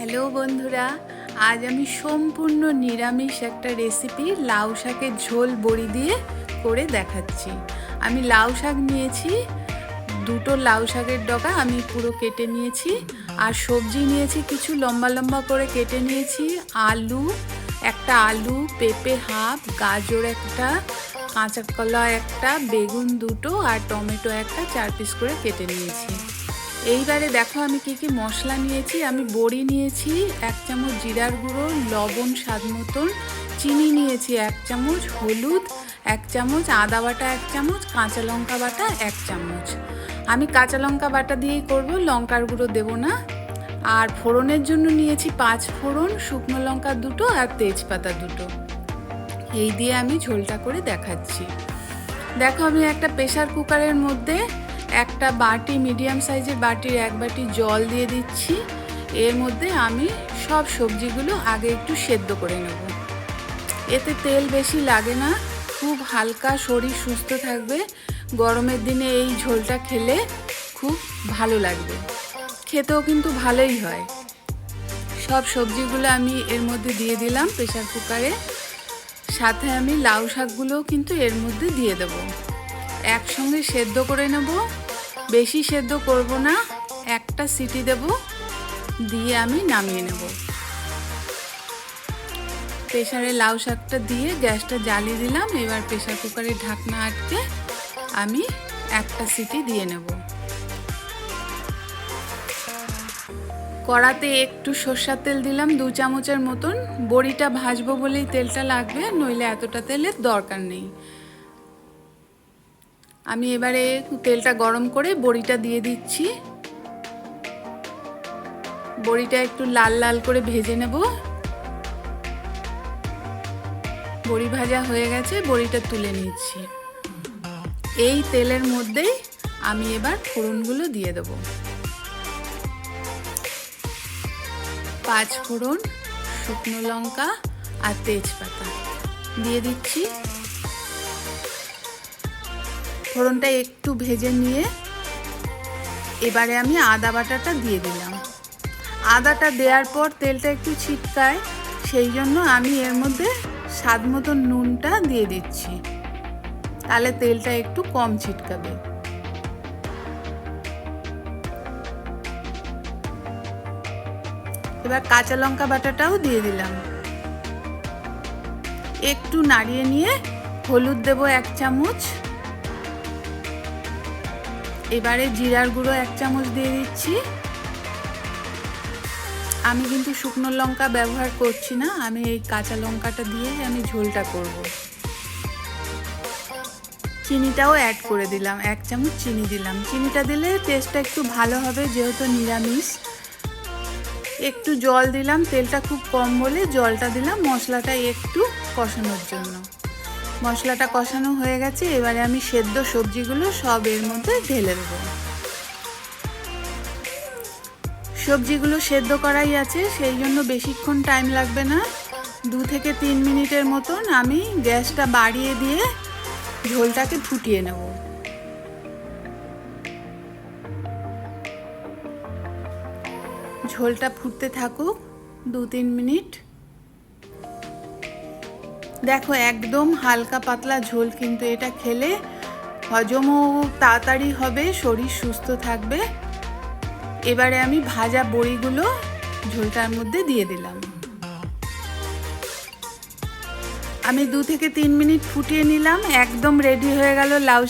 Hello বন্ধুরা, আজ আমি সম্পূর্ণ নিরামিষ একটা রেসিপি লাউ শাকের ঝোল বড়ি দিয়ে করে দেখাচ্ছি। আমি লাউ শাক নিয়েছি, দুটো লাউ শাকের ডগা আমি পুরো কেটে নিয়েছি, আর সবজি নিয়েছি কিছু লম্বা লম্বা করে কেটে নিয়েছি। একটা আলু, পেঁপে হাফ, গাজর একটা, কাঁচা কলা একটা, বেগুন দুটো আর টমেটো একটা 4 পিস করে কেটে নিয়েছি। এইবারে দেখো আমি কি কি মশলা নিয়েছি। আমি বড়ি নিয়েছি 1 চামচ, জিরার গুঁড়ো, লবণ স্বাদ মতন, চিনি নিয়েছি 1 চামচ, হলুদ 1 চামচ, আদা বাটা 1 চামচ, কাঁচা লঙ্কা বাটা 1 চামচ। আমি কাঁচা লঙ্কা বাটা দিয়েই করব, লঙ্কার গুঁড়ো দেবো না। আর ফোড়নের জন্য নিয়েছি 5 ফোড়ন, শুকনো লঙ্কা দুটো আর তেজপাতা দুটো। এই দিয়ে আমি ঝোলটা করে দেখাচ্ছি। দেখো আমি একটা প্রেসার কুকারের মধ্যে একটা বাটি, মিডিয়াম সাইজের বাটির 1 বাটি জল দিয়ে দিচ্ছি। এর মধ্যে আমি সব সবজিগুলো আগে একটু সেদ্ধ করে নেব। এতে তেল বেশি লাগে না, খুব হালকা, শরীর সুস্থ থাকবে। গরমের দিনে এই ঝোলটা খেলে খুব ভালো লাগবে, খেতেও কিন্তু ভালোই হয়। সব সবজিগুলো আমি এর মধ্যে দিয়ে দিলাম প্রেসার কুকারে। সাথে আমি লাউ শাকগুলোও কিন্তু এর মধ্যে দিয়ে দেব। একসঙ্গে সেদ্ধ করে নেব, বেশি সেদ্ধ করব না, একটা সিটি দেব, দিয়ে আমি নামিয়ে নেব। প্রেসারে লাউ শাকটা দিয়ে গ্যাসটা জ্বালিয়ে দিলাম। এবার প্রেসার কুকারের ঢাকনা আটকে আমি একটা সিটি দিয়ে নেব। কড়াতে একটু সরষের তেল দিলাম 2 চামচের মতন। বড়িটা ভাজবো বলেই তেলটা লাগবে, নইলে এতটা তেলের দরকার নেই। আমি এবারে তেলটা গরম করে বড়িটা দিয়ে দিচ্ছি। বড়িটা একটু লাল লাল করে ভেজে নেব। বড়ি ভাজা হয়ে গেছে, বড়িটা তুলে নিচ্ছি। এই তেলের মধ্যেই আমি এবার ফোড়নগুলো দিয়ে দেব। 5 ফোড়ন, শুকনো লঙ্কা আর তেজপাতা দিয়ে দিচ্ছি। ফোড়নটা একটু ভেজে নিয়ে এবারে আমি আদা বাটাটা দিয়ে দিলাম। আদাটা দেওয়ার পর তেলটা একটু ছিটকায়, সেই জন্য আমি এর মধ্যে স্বাদ মতো নুনটা দিয়ে দিচ্ছি, তাহলে তেলটা একটু কম ছিটকাবে। এবার কাঁচা লঙ্কা বাটাটাও দিয়ে দিলাম। একটু নাড়িয়ে নিয়ে হলুদ দেব 1 চামচ। এবারে জিরার গুঁড়ো 1 চামচ দিয়ে দিচ্ছি। আমি কিন্তু শুকনো লঙ্কা ব্যবহার করছি না, আমি এই কাঁচা লঙ্কাটা দিয়ে আমি ঝোলটা করব। চিনিটাও অ্যাড করে দিলাম, 1 চামচ চিনি দিলাম। চিনিটা দিলে টেস্টটা একটু ভালো হবে, যেহেতু নিরামিষ। একটু জল দিলাম, তেলটা খুব কম বলে জলটা দিলাম মশলাটা একটু কষানোর জন্য। মশলাটা কষানো হয়ে গেছে, এবারে আমি সেদ্ধ সবজিগুলো সব এর মধ্যে ঢেলে দেবো। সবজিগুলো সেদ্ধ করাই আছে, সেই জন্য বেশিক্ষণ টাইম লাগবে না, 2 থেকে 3 মিনিটের মতন আমি গ্যাসটা বাড়িয়ে দিয়ে ঝোলটাকে ফুটিয়ে নেব। ঝোলটা ফুটতে থাকুক 2-3 মিনিট। দেখো একদম হালকা পাতলা ঝোল, কিন্তু এটা খেলে হজমও তাড়াতাড়ি হবে, শরীর সুস্থ থাকবে। এবারে আমি ভাজা বড়িগুলো ঝোলটার মধ্যে দিয়ে দিলাম। আমি 2 থেকে 3 মিনিট ফুটিয়ে নিলাম, একদম রেডি হয়ে গেল লাউ